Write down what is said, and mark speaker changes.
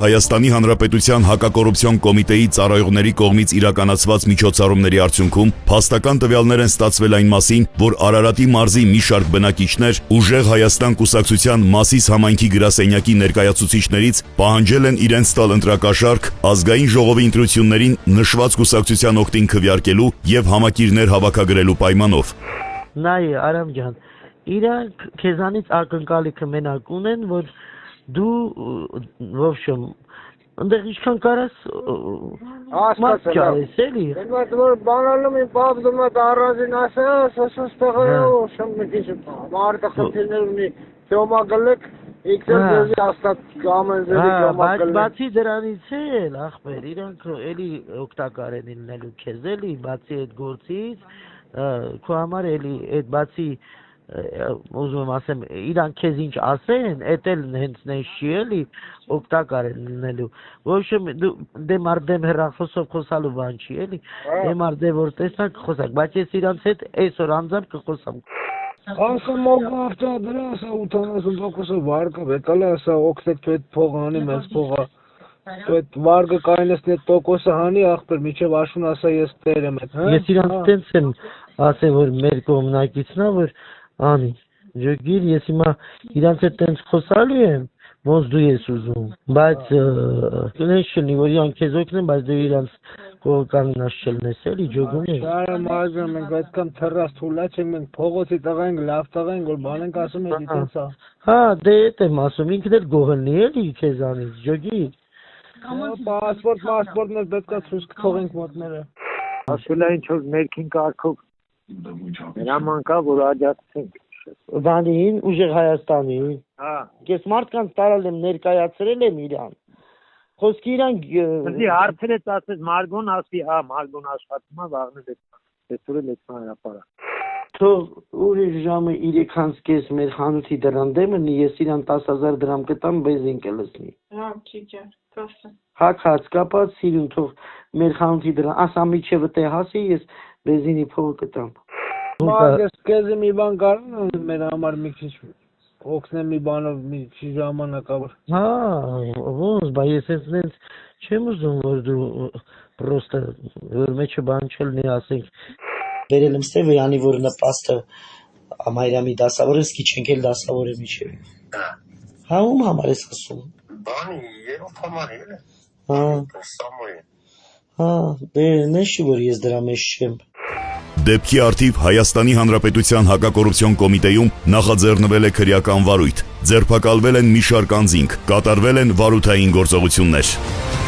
Speaker 1: Հայաստանի Հանրապետության հակակոռուպցիոն կոմիտեի ծառայողների կողմից իրականացված միջոցառումների արդյունքում փաստական տվյալներ են ստացվել այն մասին, որ Արարատի մարզի մի շարք բնակիչներ ուժեղ Հայաստան կուսակցության Մասիս համայնքի գրասենյակի ներկայացուցիչներից պահանջել են իրենց տալ ընտրակաշառք ազգային ժողովի ընտրություններին նշված կուսակցության օգտին քվեարկելու եւ համակիրներ հավաքագրելու պայմանով։
Speaker 2: Նայ Արամ ջան, իրանք քեզանից ակնկալիքը մենակ ունեն, որ դու ոբշեմ այնտեղ ինչքան կարաս մաս չարես էլի։
Speaker 3: Այդ որ բանալում եմ բաբդում այդ առանձին ասես, ստեղ շեմ մի քիչ մարդը խնդիրներ ունի, թոմա գլեք, իքսել դեպի հաստատ կամենզերի թոմա գլեք։
Speaker 2: Բացի դրանից էլ ախպեր, իրանք էլի օգտակար են լինելու քեզ էլի, բացի այդ գործից, քո համար էլի այդ բացի ուզում եմ ասեմ, իրանք քեզ ինչ ասեն, էդ էլ հենց նենց չի էլի, օգտակար են լինելու։ Ոչ դեմ արդեմ հեռախոսով խոսալու բան չի էլի, դեմ արդեմ որ տեսակ խոսակ, բայց ես իրանց հետ այսօր անձամբ կխոսամ։
Speaker 3: Ասա մոգ ավտոդրա, ասա 80% վարկը վեկալա, ասա օգտեք դու այդ փողը անի, մեծ փողը։ Դու այդ վարկը կայնեսնի այդ տոկոսը հանի ախպեր, միջև աշուն ասա ես տեր եմ այդ։
Speaker 2: Ես իրանց տենց եմ ասել, որ մեր կողմնակիցն է, որ անի, ջոգիր, ես հիմա իրանց հետ տենց խոսալու եմ, ոնց դու ես ուզում, բայց նենց չլինի, որ իրանք քեզ օգնեն, բայց դու իրանց կողքաննաս չլնես էլի, ջոգում ես։
Speaker 3: Շարը մազում ենք, այդքան թռած թուլաչ ենք, մենք փողոցի տղա ենք, լավ տղա ենք, որ բան ենք ասում էլի տենց է։
Speaker 2: Հա, դե էդ եմ ասում, ինքն էլ գողլնի էլի քեզանից, ջոգիր։
Speaker 3: Պասպորտն էլ պետք է ցույց կթողենք մոտները։ Ասել է ինչ որ ներքին կարգով հրաման կա, որ աջակցենք։
Speaker 2: Դանին, ուժեղ Հայաստանին։
Speaker 3: Հա։
Speaker 2: Ես մարդկանց տարել եմ, ներկայացրել եմ իրան։ Խոսքի իրանք
Speaker 3: Դի հարցեր է ասես Մարգոն ասի, հա, Մարգոն աշխատում է, վաղն է դեսուրը լեցնա հրապարակ։
Speaker 2: Թող ուրիշ ժամը 3:30 մեր խանութի դրան դեմնի, ես իրան 10,000 դրամ կտամ, բեզին կլսնի։
Speaker 4: Հա, չի ջան, просто։
Speaker 2: Հակած կապած սիրուն թող մեր խանութի դրան, ասա միջև տե հասի, ես բեզինի փողը կտամ։
Speaker 3: Ես քեզ մի բան կարող մեր համար մի քիչ օգնեմ մի բանով մի քիչ ժամանակավոր։
Speaker 2: Հա, ոնց, բայց ես այսպես չեմ ուզում որ դու պրոստը որ մեջը բան չլինի, ասենք վերել եմ Ստեվյանի, որ նպաստը ամայրամի դասավորս քիչ ընկել դասավորը միջև։ Հա, ում համար ես ասում։
Speaker 5: Բանի, երբ համար է։
Speaker 2: Հա։
Speaker 5: Սամոյ։
Speaker 2: Հա, դե նշի որ ես դրա մեջ չեմ։
Speaker 1: Դեպքի արդիվ Հայաստանի Հանրապետության հակակոռուպցիոն կոմիտեում նախաձեռնվել է քրեական վարույթ, ձերբակալվել են մի շարք անձինք, կատարվել են վարութային գործողություններ։